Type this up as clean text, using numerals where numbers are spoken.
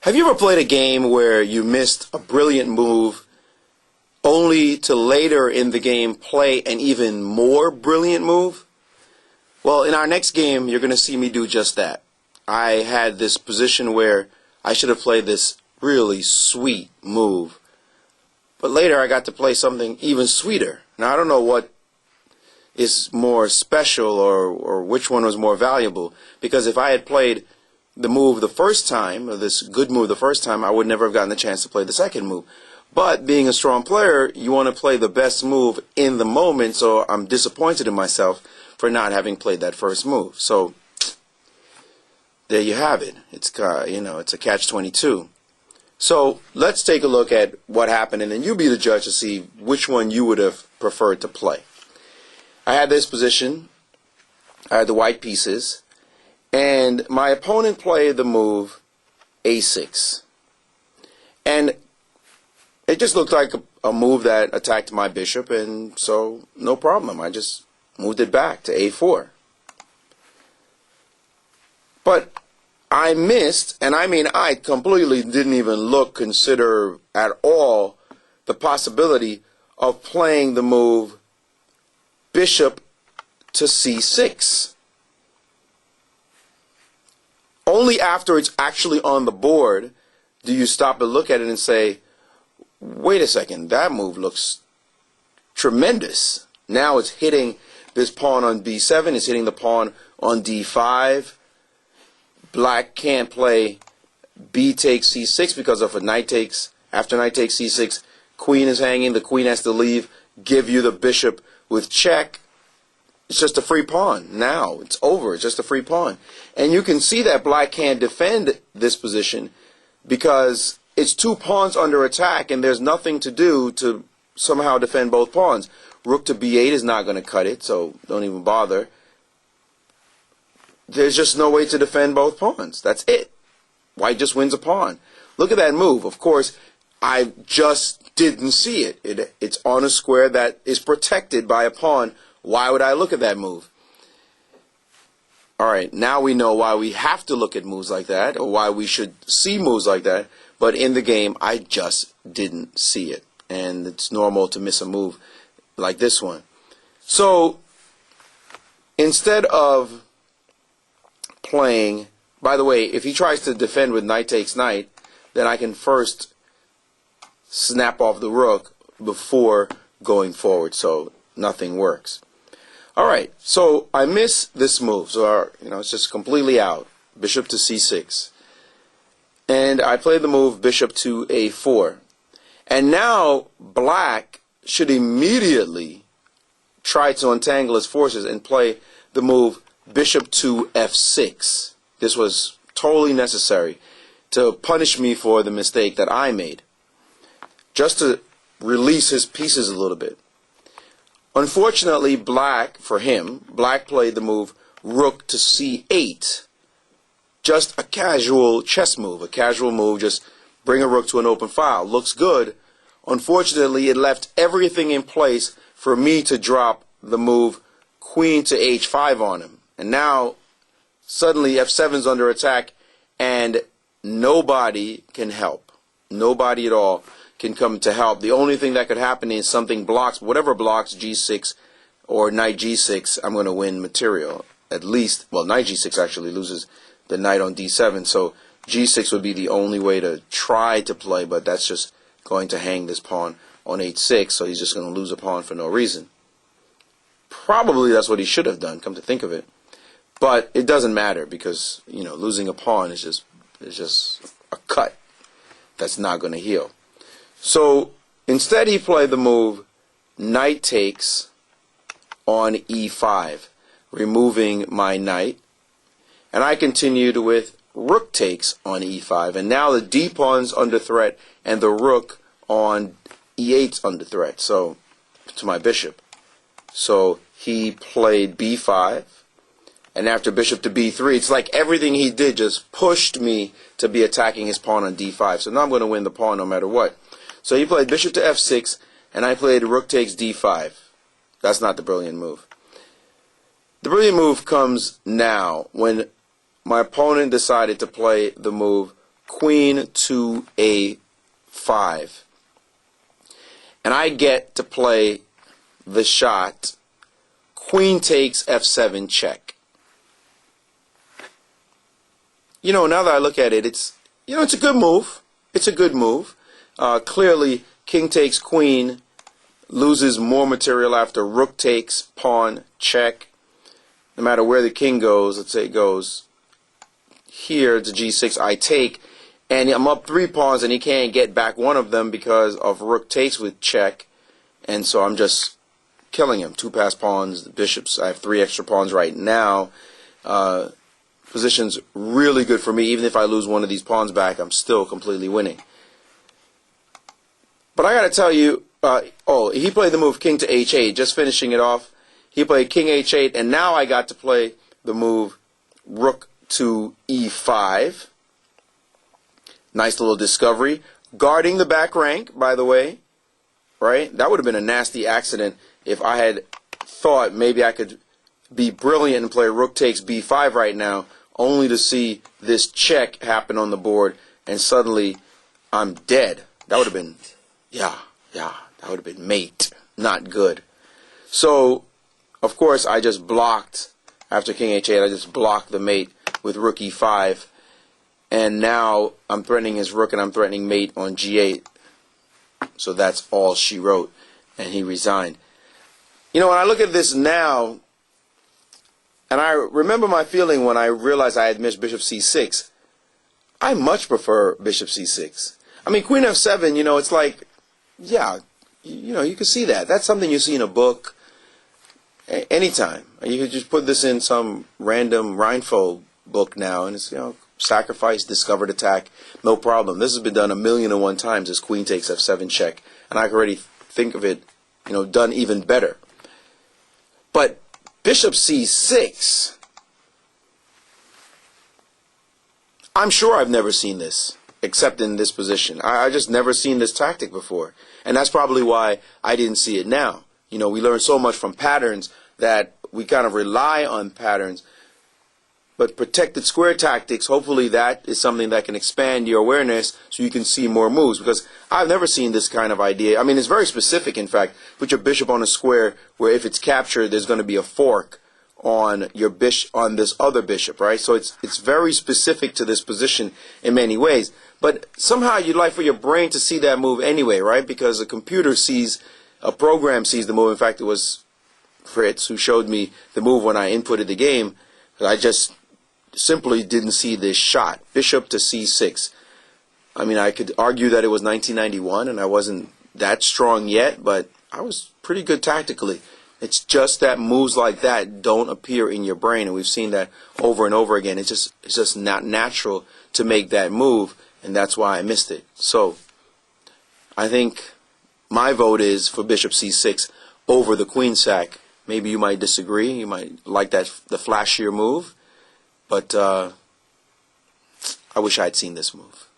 Have you ever played a game where you missed a brilliant move only to later in the game play an even more brilliant move? Well, in our next game, you're going to see me do just that. I had this position where I should have played this really sweet move, but later I got to play something even sweeter. Now, I don't know what is more special or which one was more valuable, because if I had played the move the first time, or this good move the first time, I would never have gotten the chance to play the second move. But being a strong player, you want to play the best move in the moment, so I'm disappointed in myself for not having played that first move. So there you have it. It's it's a catch-22. So let's take a look at what happened, and then you be the judge to see which one you would have preferred to play. I had this position. I had the white pieces. And my opponent played the move a6. And it just looked like a move that attacked my bishop, and so no problem. I just moved it back to a4. But I missed, and I mean I completely didn't even consider at all the possibility of playing the move bishop to c6. Only after it's actually on the board do you stop and look at it and say, wait a second, that move looks tremendous. Now it's hitting this pawn on b7, it's hitting the pawn on d5. Black can't play b takes c6 because of a knight takes. After knight takes c6, queen is hanging, the queen has to leave, give you the bishop with check. It's just a free pawn. Now it's over. It's just a free pawn. And you can see that black can't defend this position because it's two pawns under attack and there's nothing to do to somehow defend both pawns. Rook to b8 is not going to cut it, so don't even bother. There's just no way to defend both pawns. That's it. White just wins a pawn. Look at that move. Of course, I just didn't see it. It's on a square that is protected by a pawn. Why would I look at that move? All right, now we know why we have to look at moves like that, or why we should see moves like that. But in the game, I just didn't see it. And it's normal to miss a move like this one. So instead of playing, by the way, if he tries to defend with knight takes knight, then I can first snap off the rook before going forward, so nothing works. All right, so I miss this move, so it's just completely out. Bishop to c6, and I played the move bishop to a4, and now black should immediately try to untangle his forces and play the move bishop to f6. This was totally necessary to punish me for the mistake that I made, just to release his pieces a little bit. Unfortunately, black played the move rook to c8. Just a casual chess move, just bring a rook to an open file. Looks good. Unfortunately, it left everything in place for me to drop the move queen to h5 on him. And now, suddenly, f7's under attack, and nobody can help. Nobody at all can come to help. The only thing that could happen is something blocks, whatever blocks g6 or knight g6, I'm going to win material. At least, well, knight g6 actually loses the knight on d7, so g6 would be the only way to try to play, but that's just going to hang this pawn on h6, so he's just going to lose a pawn for no reason. Probably that's what he should have done, come to think of it. But it doesn't matter because, losing a pawn is just a cut that's not going to heal. So instead he played the move knight takes on e5, removing my knight. And I continued with rook takes on e5. And now the d pawn's under threat and the rook on e8's under threat, so to my bishop. So he played b5. And after bishop to b3, it's like everything he did just pushed me to be attacking his pawn on d5. So now I'm going to win the pawn no matter what. So he played bishop to f6, and I played rook takes d5. That's not the brilliant move. The brilliant move comes now when my opponent decided to play the move queen to a5. And I get to play the shot queen takes f7 check. You know, now that I look at it, it's a good move. It's a good move. Clearly, king takes queen loses more material after rook takes pawn check. No matter where the king goes, let's say it goes here to g6, I take, and I'm up 3 pawns, and he can't get back one of them because of rook takes with check, and so I'm just killing him. 2 passed pawns, the bishops. I have 3 extra pawns right now. Position's really good for me. Even if I lose one of these pawns back, I'm still completely winning. But I got to tell you, he played the move king to h8, just finishing it off. He played king h8, and now I got to play the move rook to e5. Nice little discovery. Guarding the back rank, by the way. Right? That would have been a nasty accident if I had thought maybe I could be brilliant and play rook takes b5 right now, only to see this check happen on the board, and suddenly I'm dead. That would have been, that would have been mate. Not good. So, of course, I just blocked, after king h8, I just blocked the mate with rook e5, and now I'm threatening his rook and I'm threatening mate on g8. So that's all she wrote, and he resigned. You know, when I look at this now, and I remember my feeling when I realized I had missed bishop c6, I much prefer bishop c6. I mean, queen f7, you know, it's like, yeah, you know, you can see that. That's something you see in a book anytime. You could just put this in some random Reinfeld book now, and it's, you know, sacrifice, discovered attack, no problem. This has been done 1,000,001 times, as queen takes f7 check, and I can already think of it, you know, done even better. But bishop c6, I'm sure I've never seen this, except in this position. I just never seen this tactic before, and that's probably why I didn't see it now. You know, we learn so much from patterns that we kind of rely on patterns. But protected square tactics, hopefully that is something that can expand your awareness so you can see more moves. Because I've never seen this kind of idea. I mean, it's very specific, in fact. Put your bishop on a square where if it's captured, there's going to be a fork on your on this other bishop, right? So it's very specific to this position in many ways. But somehow you'd like for your brain to see that move anyway, right? Because a computer sees, a program sees the move. In fact, it was Fritz who showed me the move when I inputted the game. I just simply didn't see this shot. Bishop to c6. I mean, I could argue that it was 1991 and I wasn't that strong yet, but I was pretty good tactically. It's just that moves like that don't appear in your brain, and we've seen that over and over again. It's just not natural to make that move, and that's why I missed it. So I think my vote is for bishop c6 over the queen sack. Maybe you might disagree. You might like the flashier move. But I wish I had seen this move.